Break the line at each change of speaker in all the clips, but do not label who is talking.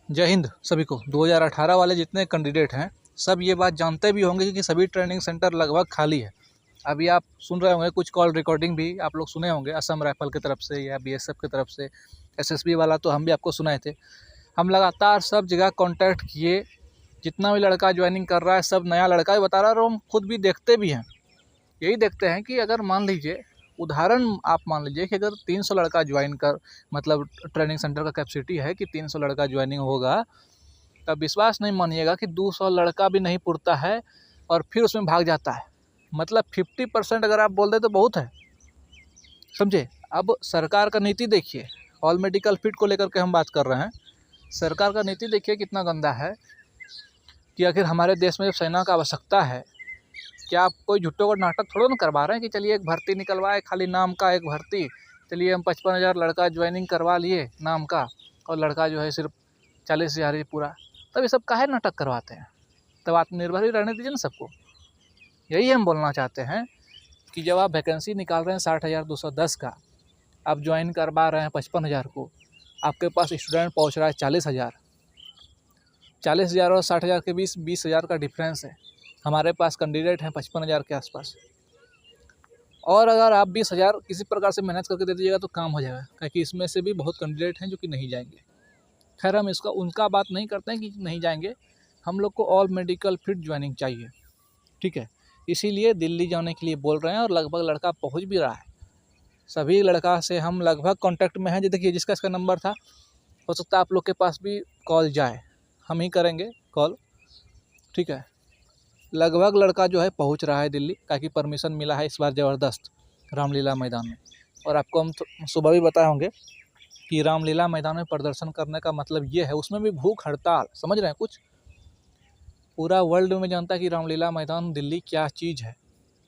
जय हिंद सभी को। 2018 वाले जितने कैंडिडेट हैं सब ये बात जानते भी होंगे कि सभी ट्रेनिंग सेंटर लगभग खाली है। अभी आप सुन रहे होंगे, कुछ कॉल रिकॉर्डिंग भी आप लोग सुने होंगे असम राइफल की तरफ से या बीएसएफ की तरफ से, एसएसबी वाला तो हम भी आपको सुनाए थे। हम लगातार सब जगह कांटेक्ट किए, जितना भी लड़का ज्वाइनिंग कर रहा है सब नया लड़का ही बता रहा है और हम खुद भी देखते भी हैं। यही देखते हैं कि अगर मान लीजिए, उदाहरण आप मान लीजिए कि अगर 300 लड़का ज्वाइन कर, मतलब ट्रेनिंग सेंटर का कैपेसिटी है कि 300 लड़का ज्वाइनिंग होगा, तब विश्वास नहीं मानिएगा कि 200 लड़का भी नहीं पुरता है और फिर उसमें भाग जाता है। मतलब 50% अगर आप बोल दें तो बहुत है, समझे। अब सरकार का नीति देखिए, ऑल मेडिकल फिट को लेकर के हम बात कर रहे हैं। सरकार का नीति देखिए कितना गंदा है कि आखिर हमारे देश में जब सेना का आवश्यकता है, क्या आप कोई झुट्टों का नाटक थोड़ा ना करवा रहे हैं कि चलिए एक भर्ती निकलवाए, खाली नाम का एक भर्ती, चलिए हम 55,000 लड़का ज्वाइनिंग करवा लिए नाम का, और लड़का जो है सिर्फ 40,000 ही पूरा। तब ये सब काहे नाटक करवाते हैं? तब आत्मनिर्भर ही रहने दीजिए ना सबको। यही हम बोलना चाहते हैं कि जब आप वैकेंसी निकाल रहे हैं 60,210 का, आप ज्वाइन करवा रहे हैं 55,000 को, आपके पास स्टूडेंट पहुँच रहा है 40,000। 40,000 और 60,000 के बीच 20,000 का डिफरेंस है। हमारे पास कैंडिडेट हैं 55,000 के आसपास, और अगर आप 20,000 किसी प्रकार से मेहनत करके दे दीजिएगा तो काम हो जाएगा, क्योंकि इसमें से भी बहुत कैंडिडेट हैं जो कि नहीं जाएंगे। खैर, हम इसका उनका बात नहीं करते हैं कि नहीं जाएंगे, हम लोग को ऑल मेडिकल फिट ज्वाइनिंग चाहिए, ठीक है। इसीलिए दिल्ली जाने के लिए बोल रहे हैं और लगभग लड़का पहुँच भी रहा है। सभी लड़का से हम लगभग कॉन्टैक्ट में हैं। जो देखिए, जिसका इसका नंबर था, हो सकता है आप लोग के पास भी कॉल जाए, हम ही करेंगे कॉल, ठीक है। लगभग लड़का जो है पहुंच रहा है दिल्ली, ताकि परमिशन मिला है इस बार ज़बरदस्त रामलीला मैदान में। और आपको हम सुबह भी बताए होंगे कि रामलीला मैदान में प्रदर्शन करने का मतलब ये है, उसमें भी भूख हड़ताल, समझ रहे हैं कुछ। पूरा वर्ल्ड में जानता है कि रामलीला मैदान दिल्ली क्या चीज़ है।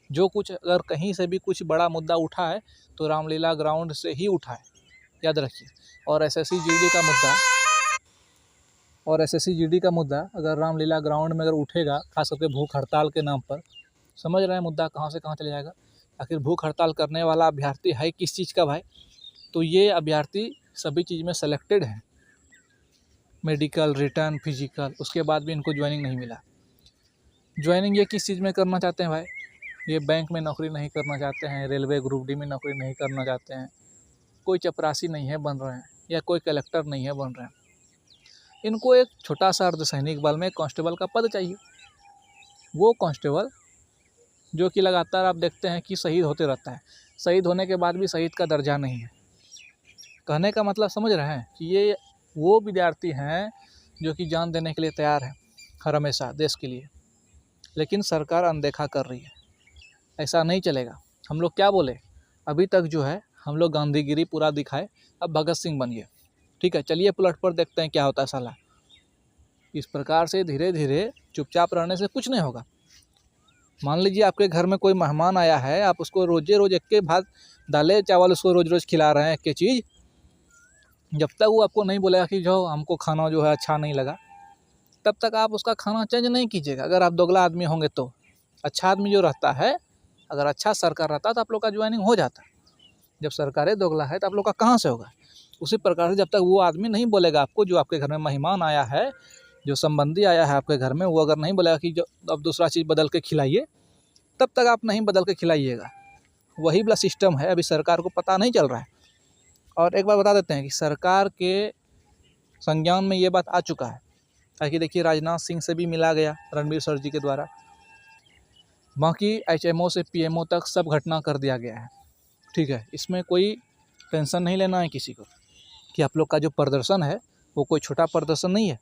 जो कुछ अगर कहीं से भी कुछ बड़ा मुद्दा उठा है तो रामलीला ग्राउंड से ही उठा है, याद रखिए। और एसएससी जीडी का मुद्दा अगर रामलीला ग्राउंड में अगर उठेगा, खास करके भूख हड़ताल के नाम पर, समझ रहे हैं मुद्दा कहाँ से कहाँ चले जाएगा। आखिर भूख हड़ताल करने वाला अभ्यर्थी है किस चीज़ का भाई? तो ये अभ्यर्थी सभी चीज़ में सेलेक्टेड है, मेडिकल, रिटर्न, फिजिकल, उसके बाद भी इनको ज्वाइनिंग नहीं मिला। ज्वाइनिंग ये किस चीज़ में करना चाहते हैं भाई? ये बैंक में नौकरी नहीं करना चाहते हैं, रेलवे ग्रुप डी में नौकरी नहीं करना चाहते हैं, कोई चपरासी नहीं है बन रहे हैं, या कोई कलेक्टर नहीं है बन रहे हैं। इनको एक छोटा सा अर्धसैनिक बल में कांस्टेबल का पद चाहिए। वो कांस्टेबल जो कि लगातार आप देखते हैं कि शहीद होते रहता है, शहीद होने के बाद भी शहीद का दर्जा नहीं है। कहने का मतलब समझ रहे हैं कि ये वो विद्यार्थी हैं जो कि जान देने के लिए तैयार हैं हर हमेशा देश के लिए, लेकिन सरकार अनदेखा कर रही है। ऐसा नहीं चलेगा। हम लोग क्या बोले, अभी तक जो है हम लोग गांधीगिरी पूरा दिखाए, अब भगत सिंह बनिए, ठीक है। चलिए प्लॉट पर देखते हैं क्या होता है साला। इस प्रकार से धीरे धीरे चुपचाप रहने से कुछ नहीं होगा। मान लीजिए आपके घर में कोई मेहमान आया है, आप उसको रोजे रोज एक के भात दालें चावल उसको रोज रोज खिला रहे हैं एक के चीज़, जब तक वो आपको नहीं बोलेगा कि जो हमको खाना जो है अच्छा नहीं लगा, तब तक आप उसका खाना चेंज नहीं कीजिएगा। अगर आप दोगला आदमी होंगे तो। अच्छा आदमी जो रहता है, अगर अच्छा सरकार रहता तो आप लोग का ज्वाइनिंग हो जाता। जब सरकारें दोगला है तो आप लोग का कहाँ से होगा? उसी प्रकार से जब तक वो आदमी नहीं बोलेगा आपको, जो आपके घर में मेहमान आया है, जो संबंधी आया है आपके घर में, वो अगर नहीं बोलेगा कि जो अब दूसरा चीज़ बदल के खिलाइए, तब तक आप नहीं बदल के खिलाइएगा। वही वाला सिस्टम है, अभी सरकार को पता नहीं चल रहा है। और एक बार बता देते हैं कि सरकार के संज्ञान में ये बात आ चुका है, ताकि देखिए राजनाथ सिंह से भी मिला गया रणबीर सर जी के द्वारा, बाकी एचएमओ से पीएमओ तक सब घटना कर दिया गया है, ठीक है। इसमें कोई टेंशन नहीं लेना है किसी को कि आप लोग का जो प्रदर्शन है वो कोई छोटा प्रदर्शन नहीं है,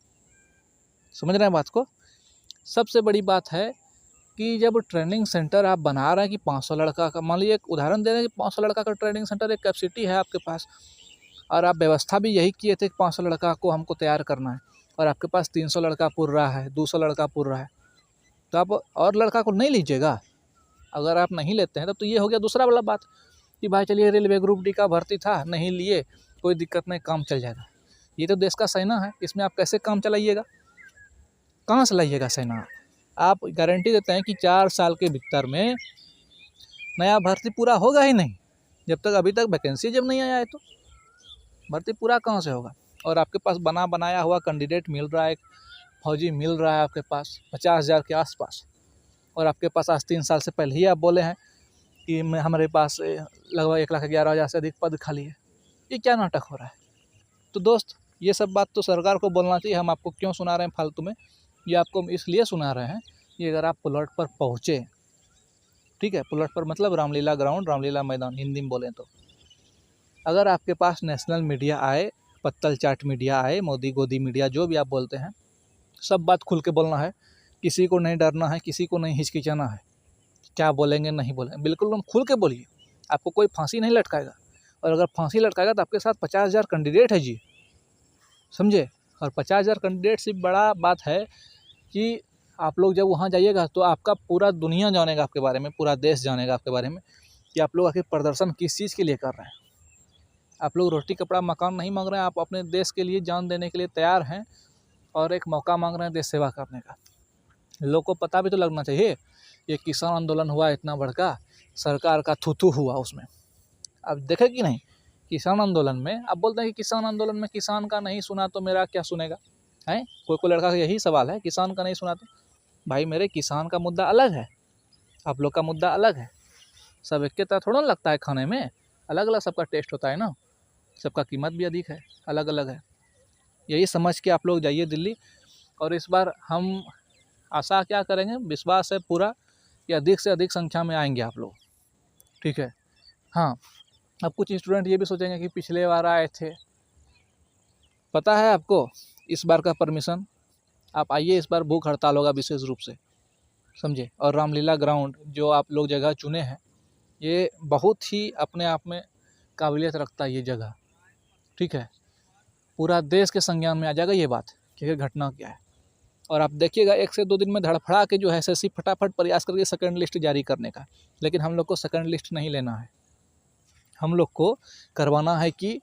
समझ रहे हैं बात को। सबसे बड़ी बात है कि जब ट्रेनिंग सेंटर आप बना रहे हैं कि 500 लड़का का, मान लीजिए एक उदाहरण दे रहे हैं कि 500 लड़का का ट्रेनिंग सेंटर एक कैपेसिटी है आपके पास, और आप व्यवस्था भी यही किए थे कि 500 लड़का को हमको तैयार करना है, और आपके पास 300 लड़का पुर रहा है, 200 लड़का पुर रहा है, तो आप और लड़का को नहीं लीजिएगा। अगर आप नहीं लेते हैं तब तो ये हो गया दूसरा वाला बात कि भाई चलिए रेलवे ग्रुप डी का भर्ती था, नहीं लिए, कोई दिक्कत नहीं, काम चल जाएगा। ये तो देश का सेना है, इसमें आप कैसे काम चलाइएगा? कहाँ से लाइएगा सेना? आप गारंटी देते हैं कि 4 साल के भीतर में नया भर्ती पूरा होगा ही नहीं। जब तक अभी तक वैकेंसी जब नहीं आया है तो भर्ती पूरा कहाँ से होगा? और आपके पास बना बनाया हुआ कैंडिडेट मिल रहा है, एक फौजी मिल रहा है आपके पास 50,000 के आसपास, और आपके पास आज 3 साल से पहले ही आप बोले हैं कि हमारे पास लगभग 1,11,000 से अधिक पद खाली है। ये क्या नाटक हो रहा है? तो दोस्त, ये सब बात तो सरकार को बोलना चाहिए। हम आपको क्यों सुना रहे हैं फालतू में? ये आपको हम इसलिए सुना रहे हैं कि अगर आप प्लॉट पर पहुँचे, ठीक है, प्लॉट पर मतलब रामलीला ग्राउंड, रामलीला मैदान हिंदी में बोलें तो, अगर आपके पास नेशनल मीडिया आए, पत्तल चाट मीडिया आए, मोदी गोदी मीडिया, जो भी आप बोलते हैं, सब बात खुल के बोलना है। किसी को नहीं डरना है, किसी को नहीं हिचकिचाना है। क्या बोलेंगे नहीं बोलेंगे, बिल्कुल हम खुल के बोलिए। आपको कोई फांसी नहीं लटकाएगा, और अगर फांसी लटकाएगा तो आपके साथ 50,000 कैंडिडेट है जी, समझे। और 50,000 कैंडिडेट से बड़ा बात है कि आप लोग जब वहाँ जाइएगा तो आपका पूरा दुनिया जानेगा आपके बारे में, पूरा देश जानेगा आपके बारे में कि आप लोग आखिर प्रदर्शन किस चीज़ के लिए कर रहे हैं। आप लोग रोटी कपड़ा मकान नहीं मांग रहे हैं, आप अपने देश के लिए जान देने के लिए तैयार हैं, और एक मौका मांग रहे हैं देश सेवा करने का। लोग को पता भी तो लगना चाहिए। ये किसान आंदोलन हुआ इतना बड़का, सरकार का थू हुआ उसमें, अब देखे कि नहीं। किसान आंदोलन में आप बोलते हैं कि किसान आंदोलन में किसान का नहीं सुना तो मेरा क्या सुनेगा, है कोई लड़का का यही सवाल है, किसान का नहीं सुना तो। भाई मेरे, किसान का मुद्दा अलग है, आप लोग का मुद्दा अलग है। सब एक के तरह थोड़ा लगता है खाने में, अलग अलग सबका टेस्ट होता है ना, सबका कीमत भी अधिक है, अलग अलग है। यही समझ के आप लोग जाइए दिल्ली, और इस बार हम आशा क्या करेंगे, विश्वास है पूरा कि अधिक से अधिक संख्या में आएंगे आप लोग, ठीक है। हाँ, अब कुछ स्टूडेंट ये भी सोचेंगे कि पिछले बार आए थे, पता है आपको इस बार का परमिशन, आप आइए, इस बार भूख हड़ताल होगा विशेष रूप से, समझे। और रामलीला ग्राउंड जो आप लोग जगह चुने हैं, ये बहुत ही अपने आप में काबिलियत रखता है ये जगह, ठीक है। पूरा देश के संज्ञान में आ जाएगा ये बात कि घटना क्या है। और आप देखिएगा 1 से 2 दिन में धड़फड़ा के जो है एसएससी फटाफट प्रयास करके सेकंड लिस्ट जारी करने का, लेकिन हम लोग को सेकंड लिस्ट नहीं लेना है। हम लोग को करवाना है कि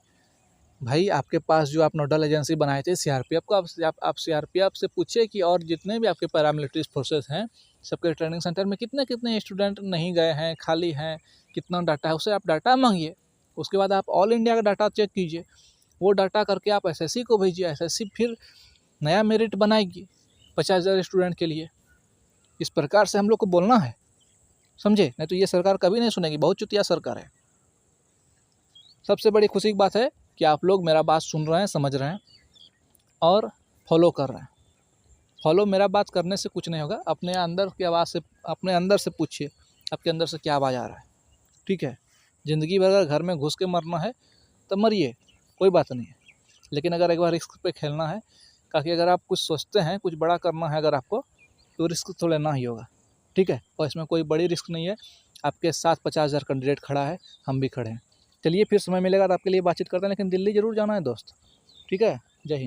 भाई आपके पास जो आप नोडल एजेंसी बनाए थे सीआरपीएफ को, आप सीआरपीएफ से पूछिए कि और जितने भी आपके पैरामिलिट्री फोर्सेस हैं, सबके ट्रेनिंग सेंटर में कितने कितने स्टूडेंट नहीं गए हैं, खाली हैं, कितना डाटा है, उससे आप डाटा मांगिए। उसके बाद आप ऑल इंडिया का डाटा चेक कीजिए, वो डाटा करके आप एसएससी को भेजिए, एसएससी फिर नया मेरिट बनाएगी 50,000 स्टूडेंट के लिए। इस प्रकार से हम लोग को बोलना है, समझे, नहीं तो ये सरकार कभी नहीं सुनेगी, बहुत चुतिया सरकार है। सबसे बड़ी खुशी की बात है कि आप लोग मेरा बात सुन रहे हैं, समझ रहे हैं और फॉलो कर रहे हैं। फॉलो मेरा बात करने से कुछ नहीं होगा, अपने अंदर की आवाज़ से, अपने अंदर से पूछिए आपके अंदर से क्या आवाज़ आ रहा है, ठीक है। ज़िंदगी भर अगर घर में घुस के मरना है तो मरिए, कोई बात नहीं है, लेकिन अगर एक बार रिस्क पे खेलना है, ताकि अगर आप कुछ सोचते हैं, कुछ बड़ा करना है अगर आपको, तो रिस्क तो लेना ही होगा, ठीक है। और इसमें कोई बड़ी रिस्क नहीं है, आपके साथ 50,000 कैंडिडेट खड़ा है, हम भी खड़े हैं। चलिए फिर समय मिलेगा तो आपके लिए बातचीत करते हैं, लेकिन दिल्ली ज़रूर जाना है दोस्त, ठीक है। जय हिंद।